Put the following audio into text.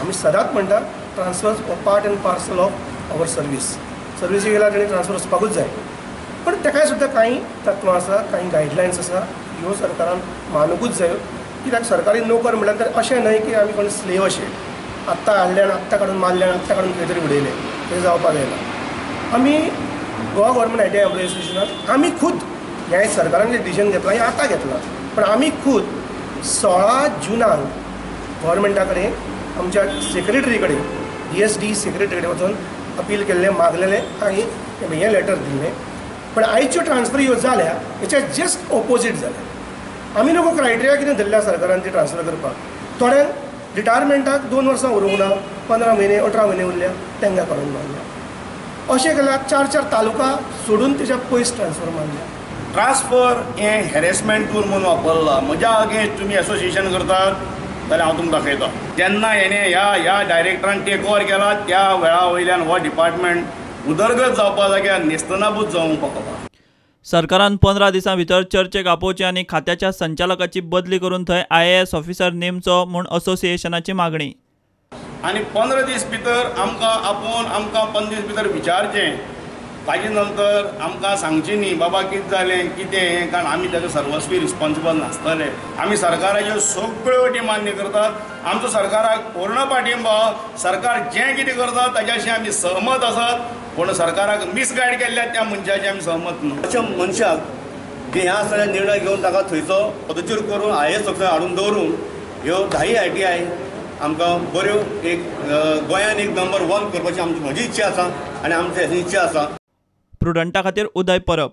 आमी सदांच म्हणटा ट्रान्सफर्स हो part and parcel of our सर्विसीक गेल्यार ताणी ट्रान्सफर वचपाकूच जाय. पण ताकाय सुद्दां कांय तत्वां आसा, कांय गायडलायन्स आसा, ह्यो सरकारान मानूकूच जायो. कित्याक सरकारी नोकर म्हटल्यार तर अशें न्हय की आमी कोण स्लेव अशे आत्तां हाडल्यान आत्तां काडून मारल्यान आत्तां काडून खंय तरी उडयले, तें जावपाक जायना. आमी Goa government I T I employee एसोसिएशनान आमी खूद हें सरकारान जें डिसिजन घेतलां हें आतां घेतलां, पण आमी खूद 16 जुनाक गव्हर्मेंटा कडेन आमच्या सेक्रेटरी कडेन DSD सेक्रेटरी कडेन वचून अपील केल्लें, मागलेलें आनी हें लेटर दिल्लें. पण आयच्यो ट्रान्सफर ह्यो जाल्या हेच्या जस्ट ऑपोजीट जाल्या. आमी नको क्रायटेरिया कितें धरल्या सरकारान ती ट्रान्सफर करपाक. थोड्यांक रिटायरमेंटाक 2 वर्सां उरूंक ना, 15 म्हयने 18 म्हयने उरल्या तांकां काडून मारल्या. अशें केल्यार 4 तालुका सोडून तेच्या पयस ट्रान्सफर मारल्या. ट्रान्सफर हें हॅरेसमेंट टूल म्हणून वापरला. म्हज्या अगेन्स्ट तुमी एसोसिएशन करतात जाल्यार हांव तुमकां दाखयतां. जेन्ना हेणें ह्या डायरेक्टरान टेक ओवर केला त्या वेळा वयल्यान हो डिपार्टमेंट उदरगत जावपा जाग्यार नेस्तनाबूत जावंक पावता. सरकारान 15 दिसां भितर चर्चेक आपोवचे आनी खात्याच्या संचालकाची बदली करून थंय IAS ऑफिसर नेमचो म्हूण असोसिएशनाची मागणी. आनी 15 दीस भितर आमकां आपोवन आमकां 15 दीस भितर विचारचें. ताजे नंतर आमकां सांगचें न्ही बाबा कितें जालें कितें हें, कारण आमी ताका सर्वस्वी रिस्पॉन्सिबल नासतले. आमी सरकाराच्यो सगळ्यो अटी मान्य करतात. आमचो सरकाराक पूर्ण पाठिंबा. सरकार जें कितें करता ताच्याशी आमी सहमत आसात, पूण सरकाराक मिसगायड केल्ल्या त्या मनशाची आमी सहमत न्हू. अशा मनशाक जे ह्या सगळ्या निर्णय घेवन ताका थंयचो पदच्यूत करून IAS ऑफिसर हाडून दवरून ह्यो 10 ITI आमकां बऱ्यो एक गोंयान एक नंबर 1 करपाची म्हजी इच्छा आसा आनी आमची इच्छा आसा. प्रुडंटा खातीर उदय परब.